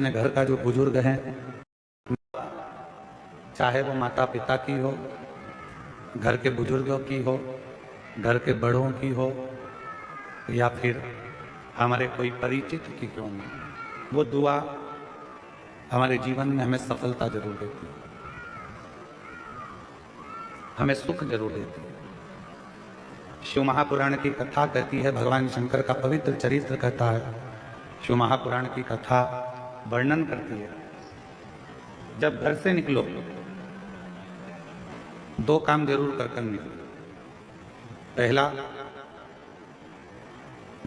अपने घर का जो बुजुर्ग है, चाहे वो माता पिता की हो, घर के बुजुर्गों की हो, घर के बड़ों की हो, या फिर हमारे कोई परिचित की क्यों नहीं, वो दुआ हमारे जीवन में हमें सफलता जरूर देती है, हमें सुख जरूर देती है। शिव महापुराण की कथा कहती है, भगवान शंकर का पवित्र चरित्र कहता है, शिव महापुराण की कथा वर्णन करती है, जब घर से निकलो दो काम जरूर कर निकलो। पहला,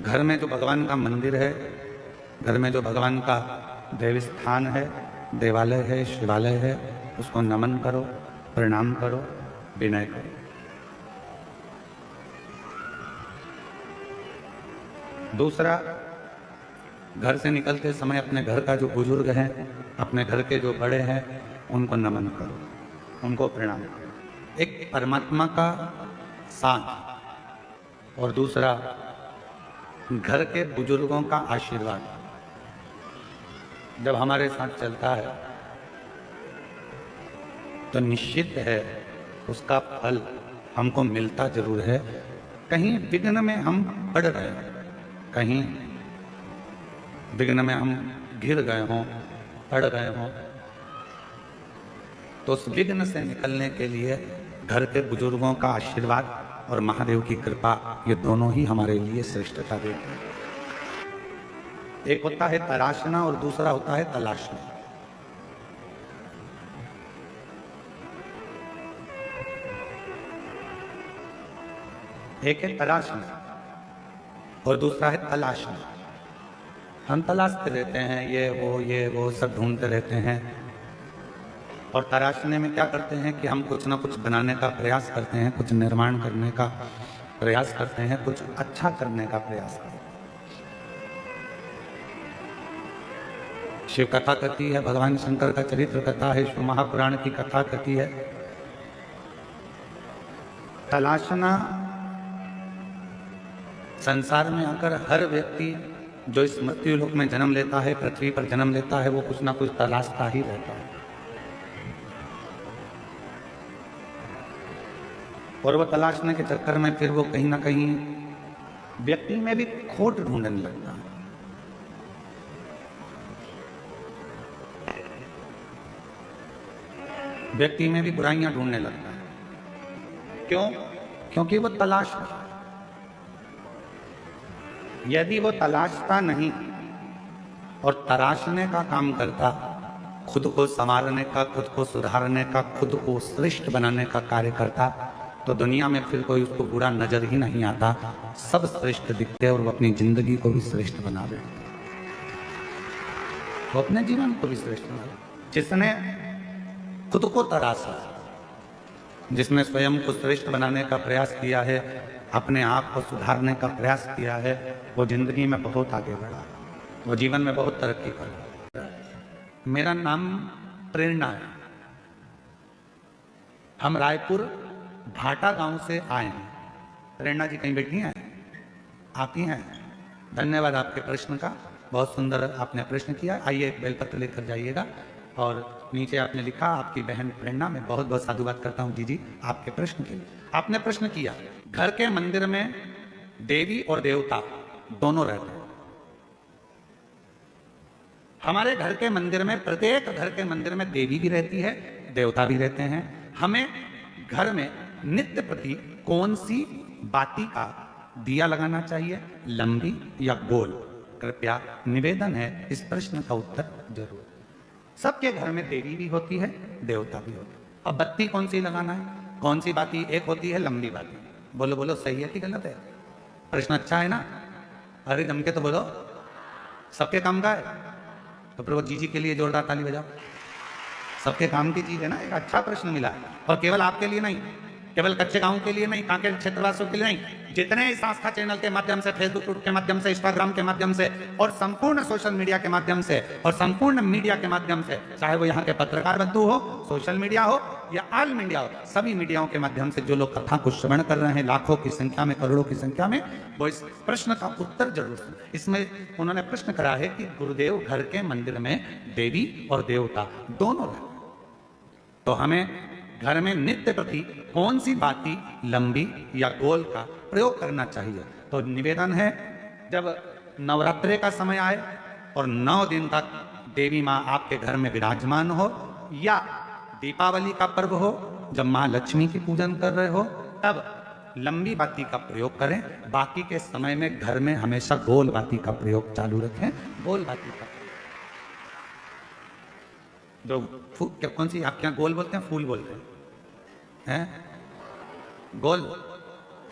घर में जो भगवान का मंदिर है, घर में जो भगवान का देव स्थान है, देवालय है, शिवालय है, उसको नमन करो, प्रणाम करो, विनय करो। दूसरा, घर से निकलते समय अपने घर का जो बुजुर्ग है, अपने घर के जो बड़े हैं, उनको नमन करो, उनको प्रणाम करो। एक परमात्मा का साथ और दूसरा घर के बुजुर्गों का आशीर्वाद जब हमारे साथ चलता है तो निश्चित है उसका फल हमको मिलता जरूर है। कहीं विघ्न में हम पड़ रहे हैं, कहीं विघ्न में हम घिर गए हों, पड़ गए हों, तो उस विघ्न से निकलने के लिए घर के बुजुर्गों का आशीर्वाद और महादेव की कृपा, ये दोनों ही हमारे लिए श्रेष्ठता देते हैं। एक होता है तराशना और दूसरा होता है तलाशना। एक है तराशना और दूसरा है तलाशना। हम तलाशते रहते हैं, ये वो सब ढूंढते रहते हैं, और तराशने में क्या करते हैं कि हम कुछ ना कुछ बनाने का प्रयास करते हैं, कुछ निर्माण करने का प्रयास करते हैं, कुछ अच्छा करने का प्रयास करते हैं। शिव कथा कहती है, भगवान शंकर का चरित्र कथा है, शिव महापुराण की कथा कहती है, तलाशना संसार में आकर हर व्यक्ति जो इस मृत्यु लोक में जन्म लेता है, पृथ्वी पर जन्म लेता है, वो कुछ ना कुछ तलाशता ही रहता है, और वो तलाशने के चक्कर में फिर वो कहीं ना कहीं व्यक्ति में भी खोट ढूंढने लगता है। व्यक्ति में भी बुराइयां ढूंढने लगता है। क्यों? क्योंकि वो तलाशता। यदि वो तलाशता नहीं और तराशने का काम करता, खुद को संवारने का, खुद को सुधारने का, खुद को श्रेष्ठ बनाने का कार्य करता, तो दुनिया में फिर कोई उसको बुरा नजर ही नहीं आता, सब श्रेष्ठ दिखते और वो अपनी जिंदगी को भी श्रेष्ठ बना दे, वो अपने जीवन को भी श्रेष्ठ बना दे। जिसने खुद को तराशा, जिसने स्वयं को श्रेष्ठ बनाने का प्रयास किया है, अपने आप को सुधारने का प्रयास किया है, वो जिंदगी में बहुत आगे बढ़ा, वो जीवन में बहुत तरक्की कर। मेरा नाम प्रेरणा है। हम रायपुर भाटा गांव से आए हैं। प्रेरणा जी कहीं बैठी हैं? आती हैं? धन्यवाद आपके प्रश्न का, बहुत सुंदर आपने प्रश्न किया। आइए एक बेलपत्र लेकर जाइएगा, और नीचे आपने लिखा, आपकी बहन प्रेरणा, मैं बहुत बहुत साधुवाद करता हूं जी आपके प्रश्न के लिए। आपने प्रश्न किया, घर के मंदिर में देवी और देवता दोनों रहते हैं। हमारे घर के मंदिर में, प्रत्येक घर के मंदिर में देवी भी रहती है, देवता भी रहते हैं। हमें घर में नित्य प्रति कौन सी बाती का दिया लगाना चाहिए, लंबी या गोल? कृपया निवेदन है, इस प्रश्न का उत्तर जरूर। सबके घर में देवी भी होती है, देवता भी होती है। अब बत्ती कौन सी लगाना है, कौन सी बाती? एक होती है लंबी बाती। बोलो बोलो, सही है कि गलत है? प्रश्न अच्छा है ना? अरे जम के तो बोलो, सबके काम का है तो फिर वो जी के लिए जोरदार ताली बजाओ। सबके काम की चीज है ना, एक अच्छा प्रश्न मिला है, और केवल आपके लिए नहीं, केवल कच्चे गांव के लिए नहीं, कांकेर क्षेत्रवासियों के लिए नहीं, जितने इस आस्था चैनल के माध्यम से, फेसबुक के माध्यम से, इंस्टाग्राम के माध्यम से, और संपूर्ण सोशल मीडिया के माध्यम से, और संपूर्ण मीडिया के माध्यम से, चाहे वो यहाँ के पत्रकार बंधु हो, सोशल मीडिया हो, या ऑल इंडिया हो, सभी मीडियाओं के माध्यम से जो लोग कथा को श्रवण कर रहे हैं, लाखों की संख्या में, करोड़ों की संख्या में, वो इस प्रश्न का उत्तर जरूर सुने। इसमें उन्होंने प्रश्न करा है कि गुरुदेव घर के मंदिर में देवी और देवता दोनों रहते हैं, तो हमें घर में नित्य प्रति कौन सी बाती लंबी या गोल का प्रयोग करना चाहिए। तो निवेदन है, जब नवरात्रे का समय आए और 9 दिन तक देवी माँ आपके घर में विराजमान हो, या दीपावली का पर्व हो जब माँ लक्ष्मी की पूजन कर रहे हो, तब लंबी बाती का प्रयोग करें। बाकी के समय में घर में हमेशा गोल बाती का प्रयोग चालू रखें। गोल बाती का जो कौन सी आपके यहाँ गोल बोलते हैं, फूल बोलते हैं, गोल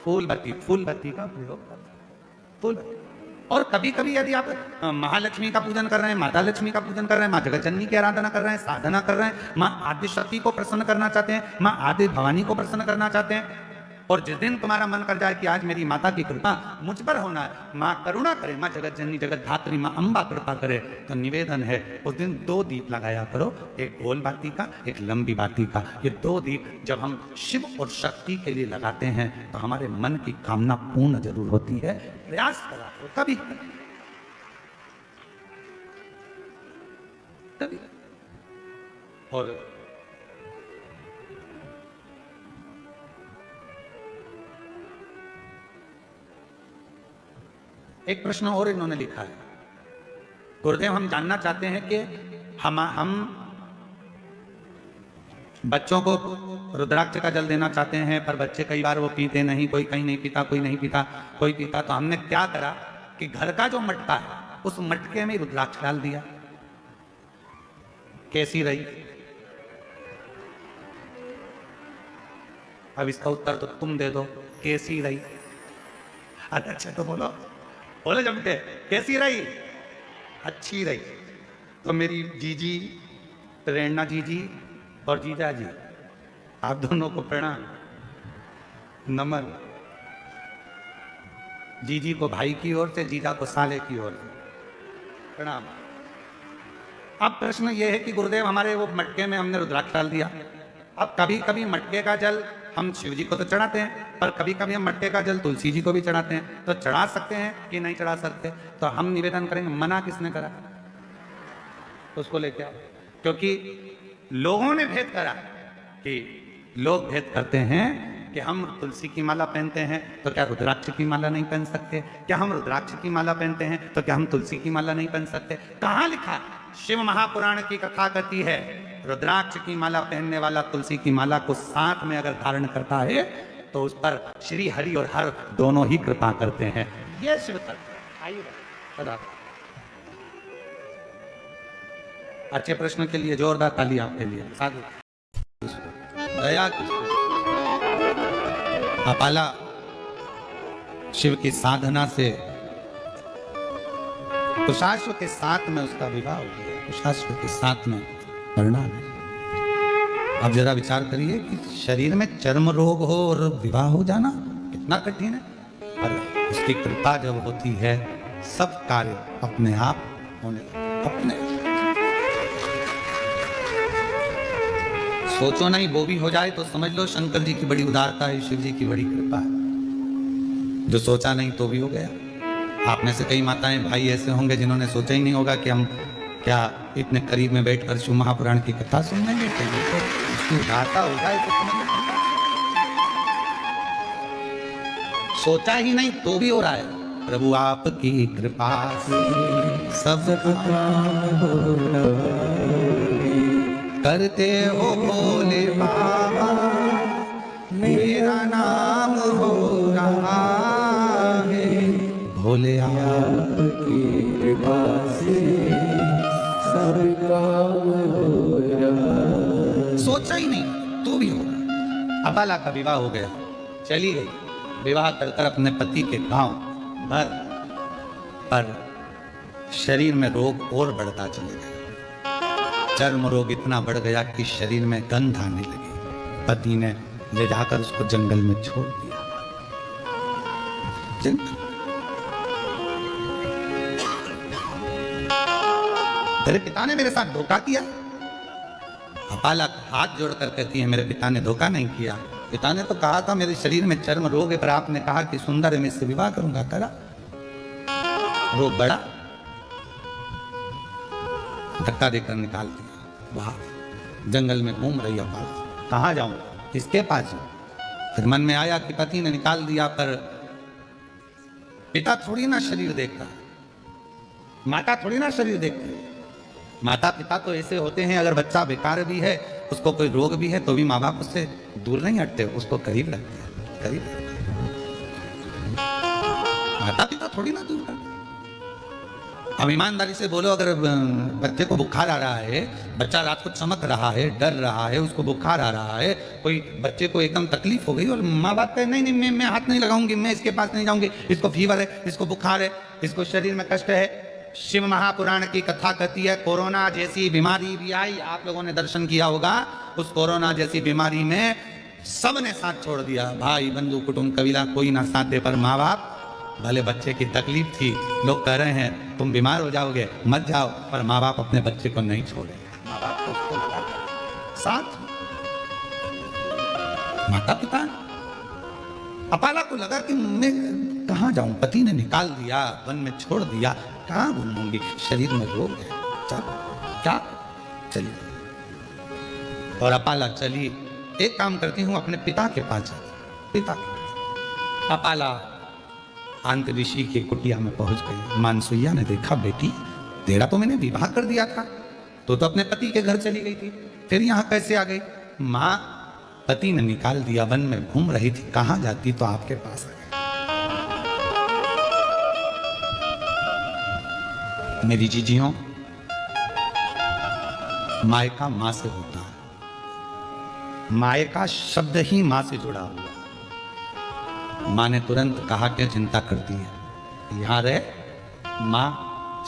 फूल बत्ती का प्रयोग करते हैं, फूल बत्ती। और कभी कभी यदि आप महालक्ष्मी का पूजन कर रहे हैं, माता लक्ष्मी का पूजन कर रहे हैं, माँ जगतजननी की आराधना कर रहे हैं, साधना कर रहे हैं, माँ आदि शक्ति को प्रसन्न करना चाहते हैं, माँ आदि भवानी को प्रसन्न करना चाहते हैं, और जिस दिन तुम्हारा मन कर जाए कि आज मेरी माता की कृपा मुझ पर होना है, माँ करुणा करे, माँ जगतजननी जगत धात्री माँ अम्बा कृपा करे, तो निवेदन है उस दिन 2 दीप लगाया करो, एक गोल बाती का, एक लंबी बाती का। ये 2 दीप जब हम शिव और शक्ति के लिए लगाते हैं तो हमारे मन की कामना पूर्ण जरूर होती है। प्रयास करा करो कभी कभी। और एक प्रश्न और इन्होंने लिखा है, गुरुदेव हम जानना चाहते हैं कि हम बच्चों को रुद्राक्ष का जल देना चाहते हैं, पर बच्चे कई बार वो पीते नहीं, कोई कहीं नहीं पीता, कोई नहीं पीता, कोई पीता, तो हमने क्या करा कि घर का जो मटका है उस मटके में रुद्राक्ष डाल दिया। कैसी रही? अब इसका उत्तर तो तुम दे दो, कैसी रही? अच्छा तो बोलो जमते, कैसी रही? अच्छी रही। तो मेरी जीजी प्रेरणा जीजी और जीजा जी, आप दोनों को प्रणाम, नमन। जीजी को भाई की ओर से, जीजा को साले की ओर से प्रणाम। अब प्रश्न यह है कि गुरुदेव हमारे वो मटके में हमने रुद्राक्ष डाल दिया। अब कभी कभी मटके का जल हम शिव जी को तो चढ़ाते हैं, पर कभी कभी हम मटके का जल तुलसी जी को भी चढ़ाते हैं, तो चढ़ा सकते हैं कि नहीं चढ़ा सकते? तो हम निवेदन करेंगे, मना किसने करा उसको लेके आओ। क्योंकि लोगों ने भेद करा कि लोग भेद करते हैं कि हम तुलसी की माला पहनते हैं तो क्या रुद्राक्ष की माला नहीं पहन सकते, क्या हम रुद्राक्ष की माला पहनते हैं तो क्या हम तुलसी की माला नहीं पहन सकते? कहाँ लिखा? शिव महापुराण की कथा कहती है रुद्राक्ष की माला पहनने वाला तुलसी की माला को साथ में अगर धारण करता है तो उस पर श्री हरि और हर दोनों ही कृपा करते हैं। ये शिव तत्व। आइए अच्छे प्रश्न के लिए जोरदार ताली आपके लिए। दया अपाला शिव की साधना से कुशाश्व के साथ में उसका विवाह हो गया, कुशाश्व के साथ में परिणाम है। अब जरा विचार करिए कि शरीर में चर्म रोग हो और विवाह हो जाना कितना कठिन है, पर उसकी कृपा जब होती है सब कार्य अपने आप होने अपने। सोचो नहीं वो भी हो जाए तो समझ लो शंकर जी की बड़ी उदारता है, शिव जी की बड़ी कृपा है। जो सोचा नहीं तो भी हो गया। आप में से कई माताएं भाई ऐसे होंगे जिन्होंने सोचा ही नहीं होगा कि हम क्या इतने करीब में बैठकर शिव महापुराण की कथा सुनने बैठे हैं। तो उसकी उदारता हो जाए तो समझ लो सोचा ही नहीं तो भी हो रहा है। प्रभु आपकी कृपा से सब काम हो रहा है, करते हो भोले बाबा मेरा नाम हो रहा है, भोले आपकी कृपा से सब काम हो रहा। सोचा ही नहीं तो भी हो रहा। अपाला का विवाह हो गया, चली गई, विवाह कर अपने पति के गांव भर, पर शरीर में रोग और बढ़ता चले गया। चर्म रोग इतना बढ़ गया कि शरीर में गंध आने लगी। पति ने ले जाकर उसको जंगल में छोड़ दिया। तेरे पिता ने मेरे साथ धोखा किया, अपाला हाथ जोड़कर कहती है, मेरे पिता ने धोखा नहीं किया। पिता ने तो कहा था मेरे शरीर में चर्म रोग है, पर आपने कहा कि सुंदर है, मैं इससे विवाह करूंगा। करा, रोग बढ़ा, धक्का देकर निकाल दिया बाहर। जंगल में घूम रही अपाला, कहाँ जाऊं, किसके पास जाऊं? फिर मन में आया कि पति ने निकाल दिया, पर पिता थोड़ी ना शरीर देखता, माता थोड़ी ना शरीर देखती है। माता पिता तो ऐसे होते हैं, अगर बच्चा बेकार भी है, उसको कोई रोग भी है, तो भी माँ बाप उससे दूर नहीं हटते, उसको करीब रखते हैं, करीब रखते हैं। माता पिता थोड़ी ना दूर करते। अब ईमानदारी से बोलो, अगर बच्चे को बुखार आ रहा है, बच्चा रात को चमक रहा है, डर रहा है, उसको बुखार आ रहा है, कोई बच्चे को एकदम तकलीफ हो गई और माँ बाप कहे नहीं नहीं मैं हाथ नहीं लगाऊंगी, मैं इसके पास नहीं जाऊंगी, इसको फीवर है, इसको बुखार है, इसको शरीर में कष्ट है। शिव महापुराण की कथा कहती है, कोरोना जैसी बीमारी भी आई, आप लोगों ने दर्शन किया होगा, उस कोरोना जैसी बीमारी में सबने साथ छोड़ दिया, भाई बंधु कुटुंब कबीला कोई ना साथ दे, पर माँ बाप, भले बच्चे की तकलीफ थी, लोग कह रहे हैं तुम बीमार हो जाओगे मत जाओ, पर माँ बाप अपने बच्चे को नहीं छोड़े, माँ बाप को उसको साथ। माता पिता, अपाला को लगा कि मैं कहाँ जाऊं, पति ने निकाल दिया, वन में छोड़ दिया, कहाँ घूमूंगी, शरीर में रोग है, क्या चलिए। और अपाला चली, एक काम करती हूँ, अपने पिता के पास जाती, पिता के। अपाला अंत ऋषि की कुटिया में पहुंच गई। मानसुइया ने देखा, बेटी तेरा तो मैंने विवाह कर दिया था, तो अपने पति के घर चली गई थी, फिर यहाँ कैसे आ गई? माँ, पति ने निकाल दिया, वन में घूम रही थी, कहाँ जाती तो आपके पास आ गई। मेरी जीजियों, मायका मां से होता है, मायका शब्द ही मां से जुड़ा हुआ। मां ने तुरंत कहा, क्या चिंता करती है, यहां रहे। मां,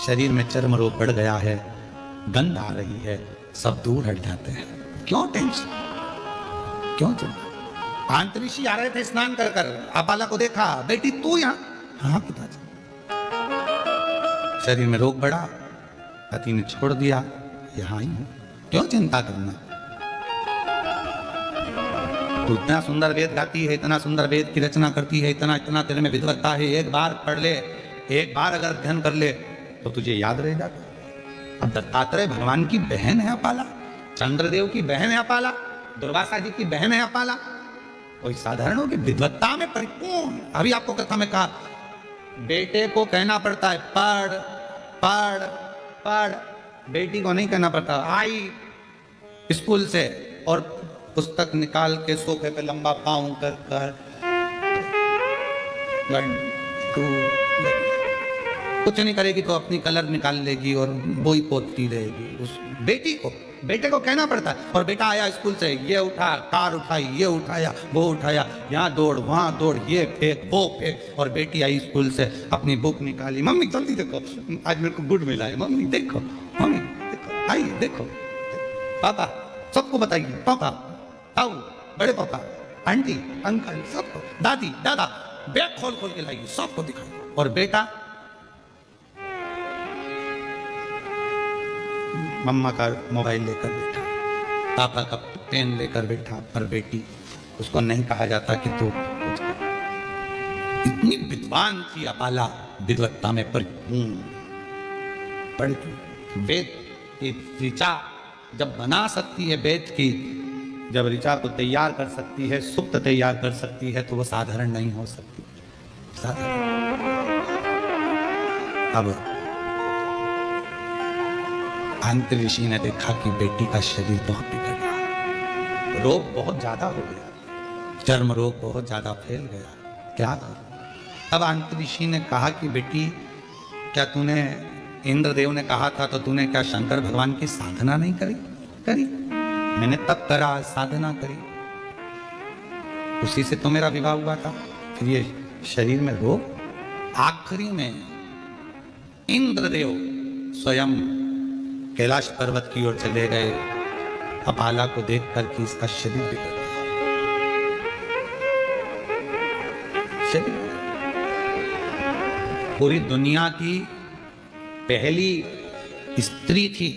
शरीर में चर्म रोग बढ़ गया है, गंध आ रही है, सब दूर हट जाते हैं, क्यों टेंशन, क्यों चिंता। आंतरिषि आ रहे थे स्नान कर कर, अपाला को देखा, बेटी तू यहाँ? हाँ पिताजी। शरीर में रोग बढ़ा, पति ने छोड़ दिया, यहां ही हूं, क्यों चिंता करना। तू इतना सुंदर वेद गाती है, इतना सुंदर वेद की रचना करती है, इतना इतना तेरे में विद्वत्ता है, एक बार पढ़ ले, एक बार अगर अध्ययन कर ले तो तुझे याद रह जाता। अब दत्तात्रेय भगवान की बहन है अपाला, चंद्रदेव की बहन है अपाला, दुर्वासा जी की बहन है अपाला, कोई साधारण हो कि विद्वत्ता में परिपूर्ण। अभी आपको कथा में कहा, बेटे को कहना पड़ता है पढ़ पढ़ पढ़, बेटी को नहीं कहना पड़ता। आई स्कूल से और पुस्तक निकाल के सोफे पे लंबा पाँव कर कर 1 2 कुछ नहीं करेगी तो अपनी कलर निकाल लेगी और बोई पोतती रहेगी। उस बेटे को कहना पड़ता है। और बेटा आया स्कूल से, ये उठा, कार उठाई, ये उठाया, वो उठाया, यहाँ दौड़ वहाँ दौड़, ये फेंक वो फेंक। और बेटी आई स्कूल से, अपनी बुक निकाली, मम्मी जल्दी देखो आज मेरे को गुड मिला है, मम्मी देखो, मम्मी देखो, आइए देखो, पापा सबको बताइए, पापा आओ, बड़े पापा, आंटी अंकल सबको, दादी दादा, बैग खोल खोल के लाइए, सबको दिखाइए। और बेटा मम्मा का मोबाइल लेकर बैठा, पापा का पेन लेकर बैठा, पर बेटी उसको नहीं कहा जाता कि तू इतनी विद्वान थी अपाला, विद्वत्ता में परिपूर्ण, वेद की ऋचा जब बना सकती है, वेद की जब ऋचा को तैयार कर सकती है, सुप्त तैयार कर सकती है, तो वो साधारण नहीं हो सकती, साधारण। अब अंत ऋषि ने देखा कि बेटी का शरीर बहुत बिगड़ गया, रोग बहुत ज्यादा हो गया, चर्म रोग बहुत ज्यादा फैल गया, क्या करूं। अब अंत ऋषि ने कहा कि बेटी, क्या तूने, इंद्रदेव ने कहा था तो तूने क्या शंकर भगवान की साधना नहीं करी? करी, मैंने तब करा, साधना करी, उसी से तो मेरा विवाह हुआ था। फिर ये शरीर में रोग। आखिरी में इंद्रदेव स्वयं कैलाश पर्वत की ओर चले गए, अपाला को देखकर कि इसका शरीर बिगड़ गया, शरीर। पूरी दुनिया की पहली स्त्री थी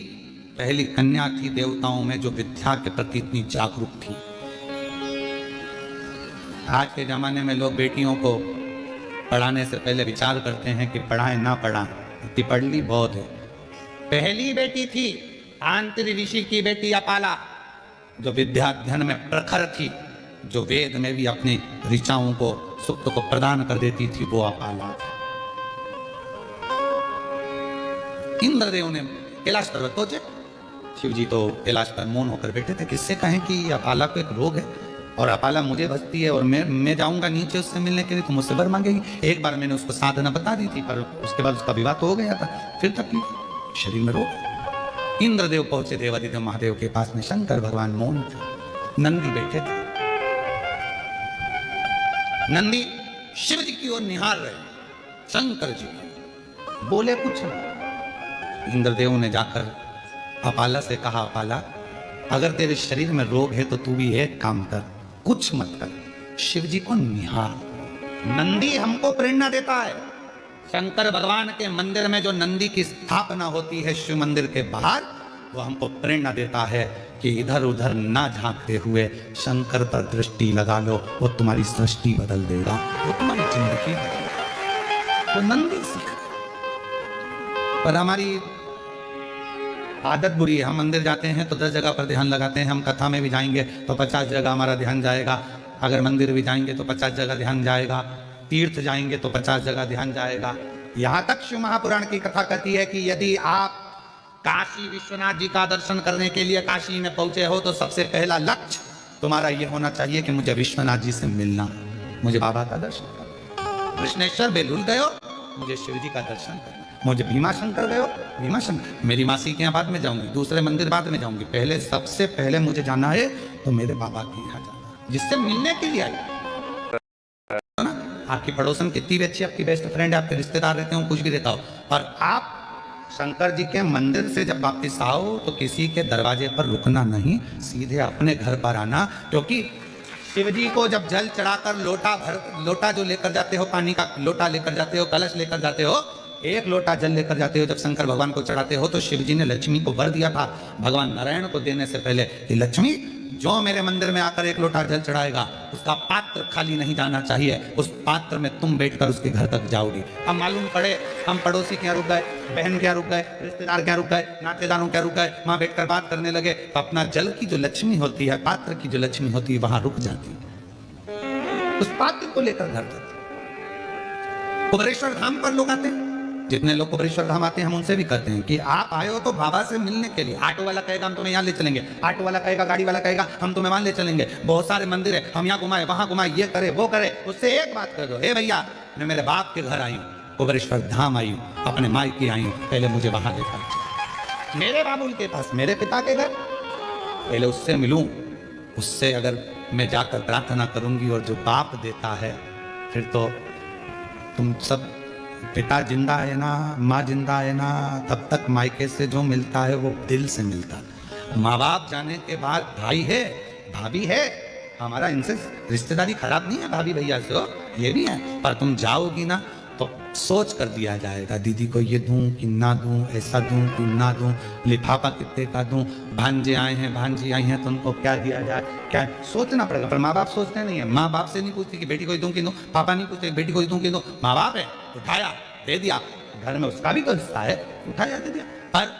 पहली कन्या थी देवताओं में जो विद्या के प्रति इतनी जागरूक थी। आज के जमाने में लोग बेटियों को पढ़ाने से पहले विचार करते हैं कि पढ़ाएं ना पढ़ाएं, इतनी पढ़ ली बहुत है। पहली बेटी थी आंतरी ऋषि की बेटी अपाला, जो विद्या अध्ययन में प्रखर थी, जो वेद में भी अपनी ऋचाओं को सुक्त को प्रदान कर देती थी, वो अपाला थी। इंद्रदेव ने कैलाश पर्वत पहुंचे। शिव जी तो कैलाश पर मौन होकर बैठे थे। किससे कहें कि अपाला को एक रोग है और अपाला मुझे बसती है और मैं जाऊंगा नीचे उससे मिलने के लिए तो मुझसे वर मांगेगी। एक बार मैंने उसको साधना बता दी थी, पर उसके बाद उसका विवाह तो हो गया था, फिर तक शरीर में रोग। इंद्रदेव पहुंचे देवादिदेव महादेव के पास में। शंकर भगवान मौन थे, नंदी बैठे थे। नंदी शिव जी की ओर निहार रहे, शंकर जी बोले कुछ नहीं। इंद्रदेव ने जाकर अपाला से कहा, अपाला अगर तेरे शरीर में रोग है तो तू भी एक काम कर, कुछ मत कर, शिव जी को निहार। नंदी हमको प्रेरणा देता है। शंकर भगवान के मंदिर में जो नंदी की स्थापना होती है शिव मंदिर के बाहर, वो हमको प्रेरणा देता है कि इधर उधर ना झांकते हुए शंकर पर दृष्टि लगा लो, वो तुम्हारी सृष्टि बदल देगा, वो तुम्हारी जिंदगी बदल। वो नंदी सीख। पर हमारी आदत बुरी है, हम मंदिर जाते हैं तो 10 जगह पर ध्यान लगाते हैं। हम कथा में भी जाएंगे तो 50 जगह हमारा ध्यान जाएगा। अगर मंदिर भी जाएंगे तो 50 जगह ध्यान जाएगा। तीर्थ जाएंगे तो 50 जगह ध्यान जाएगा। यहाँ तक शिव महापुराण की कथा कहती है कि यदि आप काशी विश्वनाथ जी का दर्शन करने के लिए काशी में पहुंचे हो तो सबसे पहला लक्ष्य तुम्हारा ये होना चाहिए कि मुझे विश्वनाथ जी से मिलना, मुझे बाबा का दर्शन करना। कृष्णेश्वर बेलूर गए हो, मुझे शिव जी का दर्शन करना। मुझे भीमा शंकर गए हो, भीमा शंकर, मेरी मासी के यहाँ बाद में जाऊंगी, दूसरे मंदिर बाद में जाऊंगी, पहले सबसे पहले मुझे जाना है तो मेरे बाबा के यहाँ जाना, जिससे मिलने के लिए आई। आपकी पड़ोसन कितनी भी अच्छी आपकी बेस्ट फ्रेंड है, आपके रिश्तेदार रहते हो, कुछ भी रहता हो, और आप शंकर जी के मंदिर से जब वापस आओ तो किसी के दरवाजे पर रुकना नहीं, सीधे अपने घर पर आना। क्योंकि शिव जी को जब जल चढ़ाकर लोटा जो लेकर जाते हो, पानी का लोटा लेकर जाते हो, कलश लेकर जाते हो, एक लोटा जल लेकर जाते हो, जब शंकर भगवान को चढ़ाते हो तो शिव जी ने लक्ष्मी को वर दिया था भगवान नारायण को देने से पहले कि लक्ष्मी जो मेरे मंदिर में आकर एक लोटा जल चढ़ाएगा उसका पात्र खाली नहीं जाना चाहिए, उस पात्र में तुम बैठकर उसके घर तक जाओगी। अब मालूम पड़े हम पड़ोसी क्या रुक गए, बहन क्या रुक गए, रिश्तेदार क्या रुक गए, नातेदारों क्या रुक गए, वहां बैठकर बात करने लगे तो अपना जल की जो लक्ष्मी होती है, पात्र की जो लक्ष्मी होती है, वहां रुक जाती है। उस पात्र को लेकर घर तक। कुबेरेश्वर धाम पर लोग आते हैं, जितने लोग कुबेरेश्वर धाम आते हैं हम उनसे भी कहते हैं कि आप आए हो तो बाबा से मिलने के लिए। ऑटो वाला कहेगा हम तुम्हें यहाँ ले चलेंगे, ऑटो वाला कहेगा, गाड़ी वाला कहेगा हम तुम्हें वहां ले चलेंगे, बहुत सारे मंदिर है, हम यहाँ घुमाए वहां घुमाए, ये करे वो करे। उससे एक बात कर दो, हे भैया मैं मेरे बाप के घर आई हूँ, कुबेरेश्वर धाम आई हूँ, अपने मायके आई हूँ, पहले मुझे वहां देखा, मेरे बाबुल के पास, मेरे पिता के घर, पहले उससे मिलूं। उससे अगर मैं जाकर प्रार्थना करूंगी और जो बाप देता है, फिर तो तुम सब, पिता जिंदा है ना, माँ जिंदा है ना, तब तक मायके से जो मिलता है वो दिल से मिलता है। माँ बाप जाने के बाद भाई है, भाभी है, हमारा इनसे रिश्तेदारी खराब नहीं है, भाभी भैया से ये भी है, पर तुम जाओगी ना तो सोच कर दिया जाएगा, दीदी को ये दूं कि ना दूं, ऐसा दूं कि ना दूं, लिफाफा कितने का दूं, भांजे आए हैं भांजी आई हैं तो उनको क्या दिया जाए, क्या सोचना पड़ेगा। पर माँ बाप सोचते नहीं है, माँ बाप से नहीं पूछती कि बेटी को दूं कि दूं, पापा नहीं पूछते बेटी को दूं कि दूं, माँ बाप है, उठाया दे दिया, घर में उसका भी तो हिस्सा है, उठाया दे दिया। पर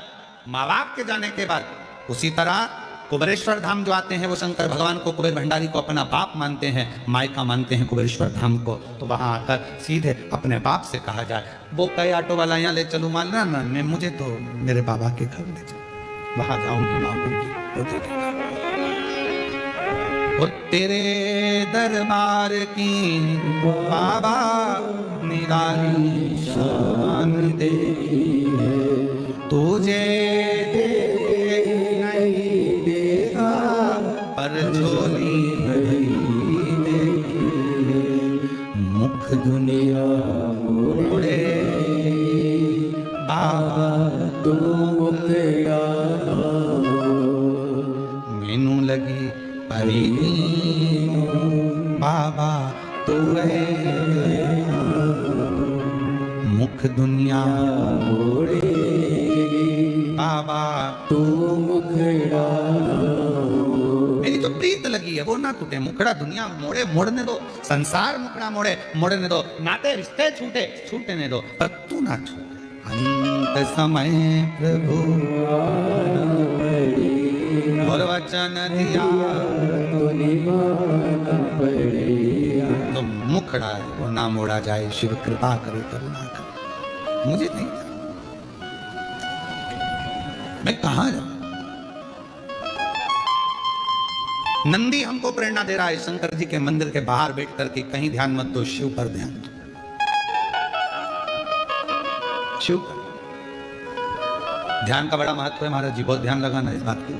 माँ बाप के जाने के बाद उसी तरह कुबेरेश्वर धाम जो आते हैं वो शंकर भगवान को, कुबेर भंडारी को अपना बाप मानते हैं, मायका मानते हैं कुबेरेश्वर धाम को, तो वहां आकर सीधे अपने बाप से कहा जाए। वो कहे ऑटो वाला यहाँ ले चलूँ, मान ना मैं, मुझे तो मेरे बाबा के घर ले चलो, वहां जाऊंगी मांगूंगी वो तेरे दरबार की बाबा निराली शान दे, तुझे पर झोली मुख दुनिया उड़े बाबा तू मुखड़ा, मैनू लगी परी बाबा तू मुख दुनिया उड़े बाबा तू मुखड़ा मेरी तो प्रीत लगी है वो ना टूटे। मुखड़ा दुनिया मोड़े मोड़ने दो, संसार मुखड़ा मोड़े मोड़ने दो, नाते रिश्ते छूटे छूटने दो, पर तू ना छूटे। अंत समय प्रभु और वचन दिया तो मुखड़ा वो ना मोड़ा जाए। शिव कृपा करो करुणा करो। मुझे नहीं था, मैं कहां जाऊं। नंदी हमको प्रेरणा दे रहा है शंकर जी के मंदिर के बाहर बैठ करके कहीं ध्यान मत दो, शिव पर ध्यान दो। शिव पर ध्यान का बड़ा महत्व है महाराज जी, बहुत ध्यान लगाना इस बात की।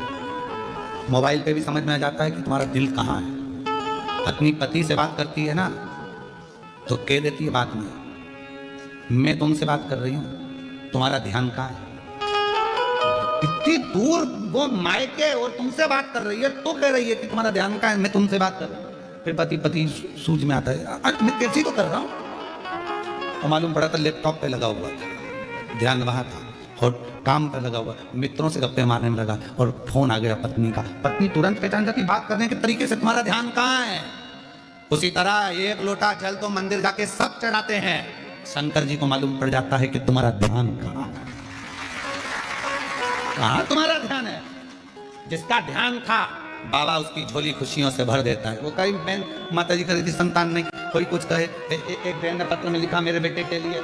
मोबाइल पे भी समझ में आ जाता है कि तुम्हारा दिल कहाँ है। पत्नी पति से बात करती है ना तो कह देती है बात में, मैं तुमसे बात कर रही हूं, तुम्हारा ध्यान कहाँ है। इतनी दूर वो मायके और तुमसे बात कर रही है तो कह रही है कि तुम्हारा ध्यान कहाँ है, मैं तुमसे बात कर रही हूं। फिर पति सूझ में आता है, मैं कैसी तो कर रहा हूं। तो मालूम पड़ा था लैपटॉप पे लगा हुआ था, ध्यान वहां था और काम पर लगा हुआ, मित्रों से गप्पे मारने में लगा और फोन आ गया पत्नी का। पत्नी तुरंत पहचान जाती, बात करने के तरीके से तुम्हारा ध्यान कहाँ है। उसी तरह एक लोटा जल तो मंदिर जाके सब चढ़ाते हैं, शंकर जी को मालूम पड़ जाता है कि तुम्हारा ध्यान कहाँ है। कहाँ तुम्हारा ध्यान है। जिसका ध्यान था बाबा उसकी झोली खुशियों से भर देता है। वो कई बहन माता जी कह थी संतान नहीं, कोई कुछ कहे। एक बहन ने पत्र में लिखा मेरे बेटे के लिए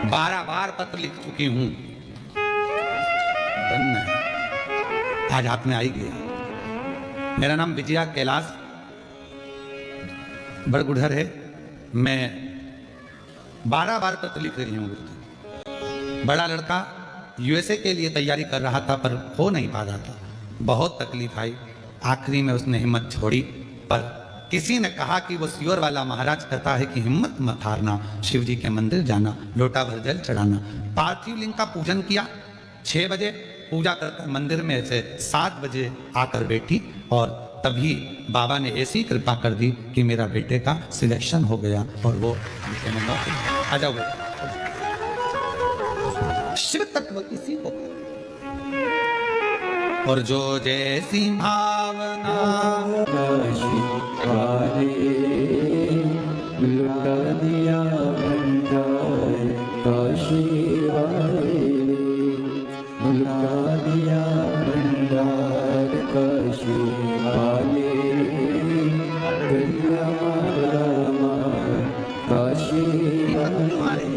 12 बार पत्र लिख चुकी हूं, आज हाथ में आई गया। मेरा नाम विजया कैलाश बड़गुढ़र है, मैं 12 बार पत्र लिख रही हूँ। बड़ा लड़का यूएसए के लिए तैयारी कर रहा था पर हो नहीं पा रहा था, बहुत तकलीफ आई। आखिरी में उसने हिम्मत छोड़ी, पर किसी ने कहा कि वो सियोर वाला महाराज कहता है कि हिम्मत मत हारना, शिव जी के मंदिर जाना, लोटा भर जल चढ़ाना। पार्थिव लिंग का पूजन किया, 6 बजे पूजा करकर मंदिर में से 7 बजे आकर बैठी और तभी बाबा ने ऐसी कृपा कर दी कि मेरा बेटे का सिलेक्शन हो गया और वो आ जाओ। शिव तत्व इसी को, और जो जैसी भावना लुटा दिया भंडार काशी वाले, लुटा दिया भंडार काशी वाले, काशी वाले।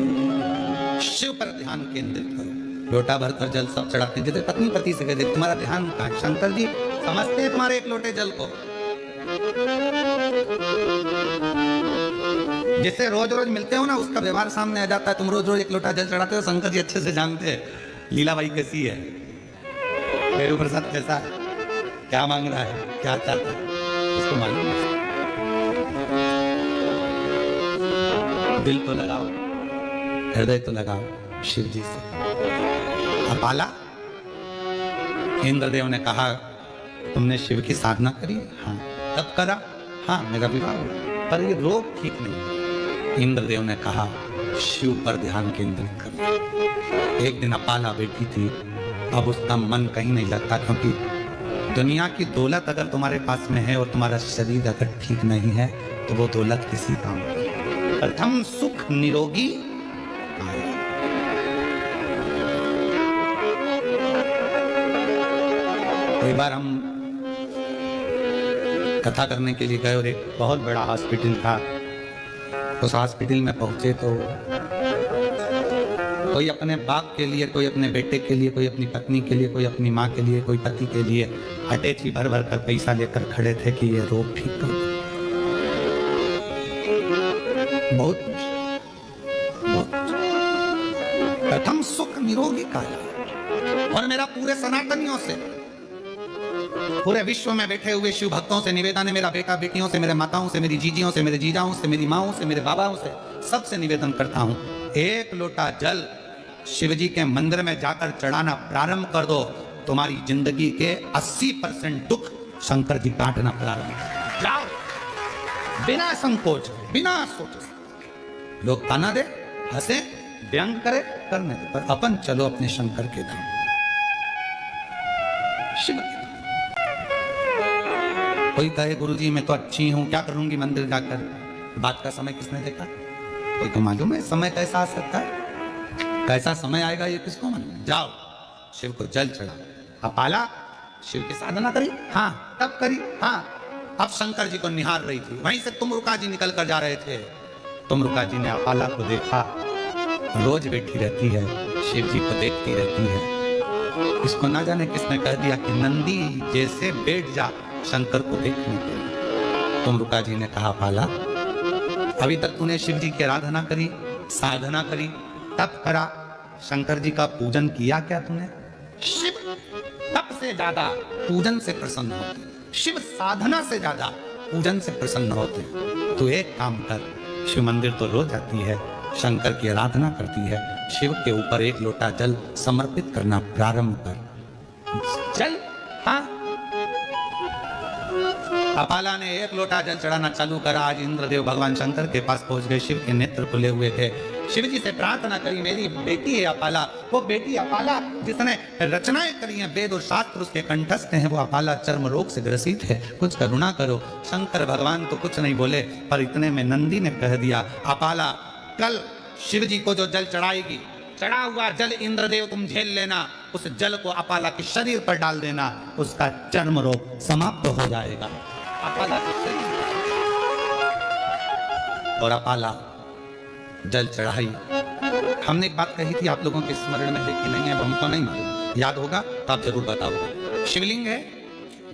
शिव पर ध्यान केंद्रित करो। लोटा भरकर जल सब चढ़ाते, जैसे पत्नी पति से कहते तुम्हारा ध्यान कहाँ है। शंकर जी समझते हैं तुम्हारे एक लोटे जल को। जिससे रोज रोज मिलते हो ना उसका व्यवहार सामने आ जाता है। तुम रोज रोज एक लोटा जल चढ़ाते हो, शंकर जी अच्छे से जानते हैं लीलाबाई कैसी है, पेरू प्रसाद कैसा है, क्या मांग रहा है, क्या चाहता है, उसको मालूम है। दिल तो लगाओ, हृदय तो लगाओ शिव जी से। अपाला इंद्रदेव ने कहा तुमने शिव की साधना करी? हाँ। तब करा? हाँ, मेरा विवाह हुआ, पर ये रोग ठीक नहीं। इंद्रदेव ने कहा शिव पर ध्यान केंद्रित करो। एक दिन अपाला बैठी थी, अब उसका मन कहीं नहीं लगता, क्योंकि दुनिया की दौलत अगर तुम्हारे पास में है और तुम्हारा शरीर अगर ठीक नहीं है तो वो दौलत किसी काम की। प्रथम सुख निरोगी काया। एक बार हम कथा करने के लिए गए और एक बहुत बड़ा हॉस्पिटल था। उस हॉस्पिटल में पहुंचे तो कोई अपने बाप के लिए, कोई अपने बेटे के लिए, कोई अपनी पत्नी के लिए, कोई अपनी माँ के लिए, कोई पति के लिए अटैची भर भर कर पैसा लेकर खड़े थे कि ये रोग ठीक कर। बहुत प्रथम सुख निरोगी काया। और मेरा पूरे सनातनियों से, पूरे विश्व में बैठे हुए शिव भक्तों से निवेदन है, मेरा बेटा बेटियों से, मेरे माताओं से, मेरी जीजियों से, मेरे जीजाओं से, मेरी माओं से, मेरे बाबाओं से, सबसे निवेदन करता हूं, एक लोटा जल शिव जी के मंदिर में जाकर चढ़ाना प्रारंभ कर दो। तुम्हारी जिंदगी के 80% दुख शंकर जी काटना प्रारंभ कर जाओ, बिना संकोच, बिना सोचे। लोग ताना दे, हंसे, व्यंग करे करने दे, पर अपन चलो अपने शंकर के धाम, शिव के धाम। कोई कहे गुरुजी मैं तो अच्छी हूं, क्या करूंगी मंदिर जाकर, बात का समय किसने देखा? कोई को मालूम है समय कैसा आ सकता है, कैसा समय आएगा ये किसको मालूम? जाओ शिव को जल चढ़ा। अपाला शिव की साधना करी, हाँ तब करी, हाँ। अब शंकर जी को निहार रही थी, वहीं से तुमरुका जी निकल कर जा रहे थे। तुमरुका जी ने अपाला को देखा, रोज बैठी रहती है, शिव जी को देखती रहती है। इसको ना जाने किसने कह दिया कि नंदी जैसे बैठ जा शंकर को देखने के लिए। तुमरुका जी ने कहा अपाला अभी तक तूने शिव जी की आराधना करी, साधना करी, तप करा, शंकर जी का पूजन किया क्या तूने? शिव तप से ज्यादा पूजन से प्रसन्न होते, शिव साधना से ज्यादा पूजन से प्रसन्न होते। तू एक काम कर, शिव मंदिर तो रोज आती है, शंकर की आराधना करती है, शिव के ऊपर एक लोटा जल समर्पित करना प्रारंभ कर। जल, हाँ। अपाला ने एक लोटा जल चढ़ाना चालू करा। आज इंद्रदेव भगवान शंकर के पास पहुंच गए, शिव के नेत्र खुले हुए थे। शिव जी से प्रार्थना करी, मेरी बेटी है अपाला, वो बेटी अपाला जिसने रचनाएं करी हैं, वेद और शास्त्र उसके कंठस्थ हैं, वो अपाला चर्म रोग से ग्रसित है, कुछ करुणा करो। शंकर भगवान तो कुछ नहीं बोले, पर इतने में नंदी ने कह दिया अपाला कल शिव जी को जो जल चढ़ाएगी, चढ़ा हुआ जल इंद्रदेव तुम झेल लेना, उस जल को अपाला के शरीर पर डाल देना, उसका चर्म रोग समाप्त हो जाएगा। अपाला के शरीर और अपाला जल चढ़ाई। हमने एक बात कही थी, आप लोगों के स्मरण में देखी नहीं है, हमको नहीं मालूम, याद होगा तो आप जरूर बताओ। शिवलिंग है,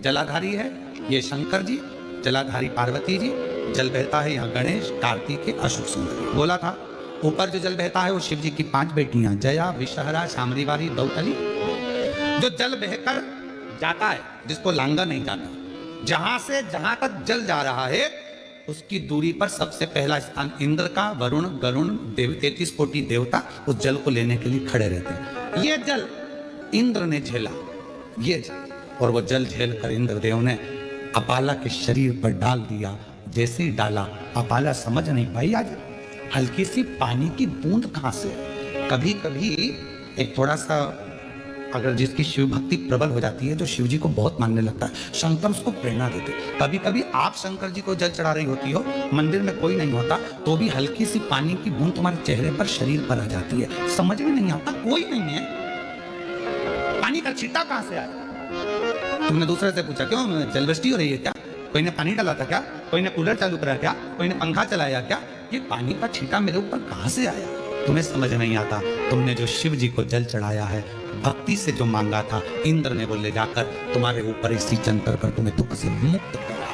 जलाधारी है, ये शंकर जी, जलाधारी पार्वती जी, जल बहता है यहाँ गणेश, कार्तिकेय, अशोक सुंदरी। बोला था ऊपर जो जल बहता है वो शिव जी की 5 बेटियां, जया, विषहरा, शामरीवारी, दौतली। जो जल बहकर जाता है, जिसको लांगा नहीं जाता, जहां से जहां तक जल जा रहा है उसकी दूरी पर सबसे पहला स्थान इंद्र का, वरुण, गरुण, 33 कोटि देवता उस जल को लेने के लिए खड़े रहते हैं। ये जल इंद्र ने झेला, ये जल, और वो जल झेल कर इंद्रदेव ने अपाला के शरीर पर डाल दिया। जैसे ही डाला, अपाला समझ नहीं पाई आज हल्की सी पानी की बूंद कहां से। कभी कभी एक थोड़ा सा अगर जिसकी शिव भक्ति प्रबल हो जाती है, जो शिव जी को बहुत मानने लगता है, शंकर उसको प्रेरणा देते। कभी कभी आप शंकर जी को जल चढ़ा रही होती हो, मंदिर में कोई नहीं होता, तो भी हल्की सी पानी की बूंद तुम्हारे चेहरे पर, शरीर पर आ जाती है, समझ में नहीं आता, कोई नहीं है, पानी का छींटा कहां से आया? तुमने दूसरे से पूछा क्यों जलवृष्टि हो रही है क्या? कोई ने पानी डाला था क्या? कोई ने कूलर चालू करा क्या? कोई ने पंखा चलाया क्या? ये पानी का छींटा मेरे ऊपर कहां से आया? तुम्हें समझ नहीं आता। तुमने जो शिव जी को जल चढ़ाया है, भक्ति से जो मांगा था, इंद्र ने वो ले जाकर तुम्हारे ऊपर इसी जंतर पर तुम्हें दुख से मुक्त करा।